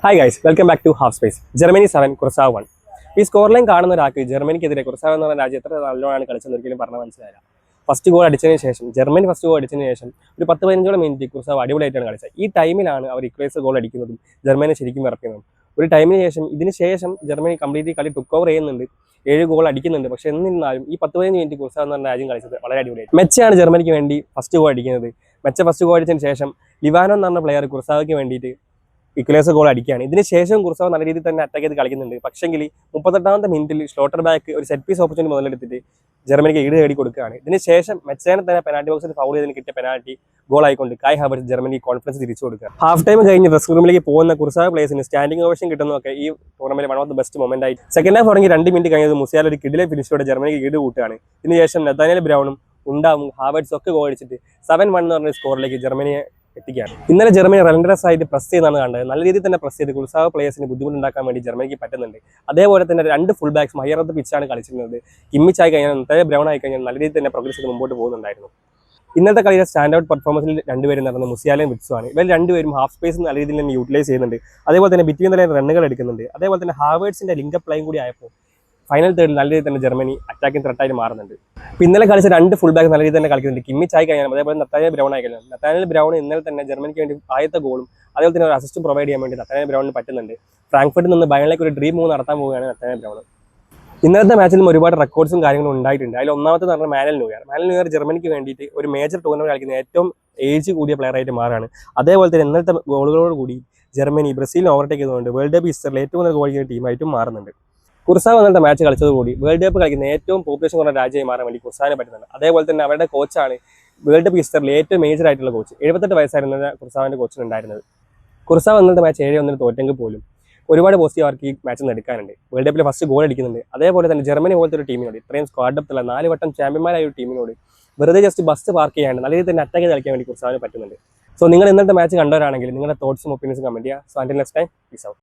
Hi guys, welcome back to half space. Germany 7 കുർസാവ് 1. ഈ score line കാണുന്ന ഒരാൾക്ക് ജർമ്മനിക്കെതിരെ കുർസാവ് എന്ന് പറഞ്ഞ രാജ്യം എത്ര നല്ലോണമാണ് കളിച്ചെന്ന് ഒരിക്കലും പറഞ്ഞാൽ മനസ്സിലായില്ല. ഫസ്റ്റ് ഗോൾ അടിച്ചതിന് ശേഷം ഒരു 10-15 മിനിറ്റ് കുർസാവ് അടിപൊളിയായിട്ടാണ് കളിച്ചത്. ഈ ടൈമിലാണ് അവർ ഇക്വേസ് ഗോൾ അടിക്കുന്നതും ജർമ്മനി ശരിക്കും വിറയ്ക്കുന്നതും. ഒരു ടൈമിന് ശേഷം ഇതിന് ജർമ്മനി കംപ്ലീറ്റ്ലി കളി ടുക്ക് ഓവർ ചെയ്യുന്നുണ്ട്, 7 ഗോൾ അടിക്കുന്നുണ്ട്. പക്ഷേ എന്നിരുന്നാലും ഈ 10-15 മിനിറ്റ് കുർസാവ് എന്ന് പറഞ്ഞ രാജ്യം കളിച്ചത് വളരെ അടിപൊളിയായി. മെച്ചയാണ് ജർമ്മനിക്ക് വേണ്ടി ഫസ്റ്റ് ഗോൾ അടിക്കുന്നത്. ഫസ്റ്റ് ഗോൾ അടിച്ചതിന് ശേഷം ലിവാനോ എന്ന് പറഞ്ഞ പ്ലെയർ കുർസാവയ്ക്ക് വേണ്ടിയിട്ട് ഇക്ലേസ് ഗോൾ അടിക്കുകയാണ്. ഇതിന് ശേഷം കുർസാവ് നല്ല രീതിയിൽ തന്നെ അറ്റാക്ക് ചെയ്ത് കളിക്കുന്നുണ്ട്. പക്ഷേങ്കിൽ 38-ാമത്തെ മിനിറ്റിൽ സ്ലോട്ടർ ബാക്ക് ഒരു സെറ്റ് പീസ് ഓപ്പർച്യൂണിറ്റി മുതലെടുത്തിട്ട് ജർമ്മനിക്ക് ഈട് നേടി കൊടുക്കുകയാണ്. ഇതിന് ശേഷം മെച്ചേനെ തന്നെ പെനാൽറ്റി ബോക്സിൽ ഫൗൾ ചെയ്തതിന് കിട്ടിയ പെനാൽറ്റി ഗോൾ ആയിക്കൊണ്ട് കായ് ഹാവർട്സ് ജർമ്മനി കോൺഫിഡൻസ് തിരിച്ചു കൊടുക്കുക. ഹാഫ് ടൈം കഴിഞ്ഞ് ഡ്രസ്സിംഗ് റൂമിലേക്ക് പോകുന്ന കുർസാവ് പ്ലേയേഴ്സിന് സ്റ്റാൻഡിംഗ് ഓവേഷൻ കിട്ടുന്നതൊക്കെ ഈ tournament one of the best moment ആയി. സെക്കൻഡ് ഹാഫ് തുടങ്ങി 2 മിനിറ്റ് കഴിഞ്ഞത് മുസിയാല ഒരു കിഡിലെ ഫിനിഷോടെ ജർമ്മനിക്ക് ഈട് കൂട്ടുകയാണ്. ഇതിനുശേഷം നഥാനിയൽ ബ്രൗണും ഉണ്ടാവും ഹാവർട്സ് ഒക്കെ ഗോൾ അടിച്ചിട്ട് 7-1 എന്ന് പറഞ്ഞ സ്കോറിലേക്ക് ജർമ്മനിയെ എത്തിക്കുകയാണ്. ഇന്നലെ ജർമ്മനി റെലൻഡറസ് ആയിട്ട് പ്രസ് ചെയ്യുന്നതാണ് കണ്ടത്. നല്ല രീതിയിൽ തന്നെ പ്രസ് ചെയ്ത് കുർസാവ് പ്ലേയേഴ്സിന് ബുദ്ധിമുട്ടുണ്ടാക്കാൻ വേണ്ടി ജർമ്മനിക്ക് പറ്റുന്നുണ്ട്. അതേപോലെ തന്നെ 2 ഫുൾ ബാക്സും ഹയർ ഓഫ് ദ പിച്ചാണ് കളിച്ചിരുന്നത്. കിമ്മിച്ച് ആയി കഴിഞ്ഞാൽ നത്താലിയ ബ്രൗൺ ആയി കഴിഞ്ഞാൽ നല്ല രീതിയിൽ തന്നെ പ്രോഗ്രസ് ചെയ്ത് മുമ്പോട്ട് പോകുന്നുണ്ടായിരുന്നു. ഇന്നത്തെ കളിയിലെ സ്റ്റാൻഡ് ഔട്ട് പെർഫോമൻസിൽ 2 പേരും നടന്നത് മുസിയാലയും വിറ്റ്സുമാണ്. ഇവർ 2 പേരും ഹാഫ് സ്പേസ് നല്ല രീതിയിൽ തന്നെ യൂട്ടിലൈസ് ചെയ്യുന്നുണ്ട്. അതേപോലെ തന്നെ ബിറ്റ്വീൻ ദ ലൈൻ റണ്ണുകൾ എടുക്കുന്നുണ്ട്. അതേപോലെ തന്നെ ഹാവേർട്സിന്റെ ലിങ്ക് പ്ലേയും കൂടി ആയപ്പോൾ ഫൈനൽ തേർഡിൽ നല്ല രീതിയിൽ തന്നെ ജർമ്മനി അറ്റാക്കിംഗ് ത്രെട്ടായിട്ട് മാറുന്നുണ്ട്. ഇന്നലെ കളിച്ച 2 ഫുൾ ബാക്ക് നല്ല രീതിയിൽ തന്നെ കളിക്കുന്നുണ്ട്. കിമ്മിച്ച് ആയി കഴിഞ്ഞാൽ അതേപോലെ നത്താനിയൽ ബ്രൗൺ ആയി കഴിഞ്ഞാൽ നത്താനിയൽ ബ്രൗൺ ഇന്നലെ തന്നെ ജർമ്മനിക്ക് വേണ്ടി ആദ്യത്തെ ഗോളും അതേപോലെ തന്നെ ഒരു അസിസ്റ്റ് പ്രൊവൈഡ് ചെയ്യാൻ വേണ്ടി നത്താനിയൽ ബ്രൗണിന് പറ്റുന്നുണ്ട്. ഫ്രാങ്ക്ഫർട്ടിൽ നിന്ന് ബയണിലേക്ക് ഒരു ഡ്രീം മൂവ് നടത്താൻ പോവുകയാണ് നത്താനിയൽ ബ്രൗൺ. ഇന്നലത്തെ മാച്ചിലും ഒരുപാട് റെക്കോർഡ്സും കാര്യങ്ങളും ഉണ്ടായിട്ടുണ്ട്. അതിൽ ഒന്നാമത്തെ പറഞ്ഞാൽ മാനുവൽ ന്യൂയർ ജർമ്മനിക്ക് വേണ്ടിയിട്ട് ഒരു മേജർ ടൂർണമെന്റ് കളിക്കുന്ന ഏറ്റവും ഏജ് കൂടിയ പ്ലെയർ ആയിട്ട് മാറാണ്. അതേപോലെ തന്നെ ഇന്നലത്തെ ഗോളുകളോട് കൂടി ജർമ്മനി ബ്രസീലിനെ ഓവർടേക്ക് ചെയ്തുകൊണ്ട് വേൾഡ് കപ്പ് ഹിസ്റ്ററിൽ ഏറ്റവും കൂടുതൽ ഗോൾ ചെയ്യുന്ന ടീമായിട്ടും മാറുന്നുണ്ട്. കുർസാവ് വന്നിട്ട് മാച്ച് കളിച്ചതോടുകൂടി വേൾഡ് കപ്പ് കളിക്കുന്ന ഏറ്റവും പോപ്പുലേഷൻ കുറഞ്ഞ രാജ്യമായി മാറാൻ വേണ്ടി കുർസാവിനെ പറ്റുന്നുണ്ട്. അതേപോലെ തന്നെ അവരുടെ കോച്ചാണ് വേൾഡ് കപ്പ് ഹിസ്റ്ററിൽ ഏറ്റവും മേജർ ആയിട്ടുള്ള കോച്ച്. 78 വയസ്സായിരുന്നു കുർസാവിന്റെ കോച്ചിന് ഉണ്ടായിരുന്നത്. കുർസാവ് ഇന്നത്തെ മാച്ച് 7-1 തോറ്റെങ്കിൽ പോലും ഒരുപാട് പോസിറ്റീവ് അവർക്ക് ഈ മാച്ചിൽ നിന്ന് എടുക്കാനുണ്ട്. വേൾഡ് കപ്പിലെ ഫസ്റ്റ് ഗോൾ അടിക്കുന്നുണ്ട്. അതേപോലെ തന്നെ ജർമ്മനി പോലത്തെ ഒരു ടീമിനോട്, ഇത്രയും സ്ക്വാഡ് ഡെപ്തുള്ള 4 വട്ടം ചാമ്പ്യന്മാരായ ഒരു ടീമിനോട് വെറുതെ ജസ്റ്റ് ബസ് പാർക്ക് ചെയ്യാണ്ട് നല്ല രീതിയിൽ തന്നെ അറ്റാക്ക് ചെയ്ത് കളിക്കാൻ വേണ്ടി കുർസാവിന് പറ്റുന്നുണ്ട്. സോ നിങ്ങൾ ഇന്നത്തെ മാച്ച് കണ്ടവരാണെങ്കിൽ നിങ്ങളുടെ തോട്ട്സും ഒപ്പീനിയൻസും കമന്റ് ചെയ്യുക. So until next time, peace out.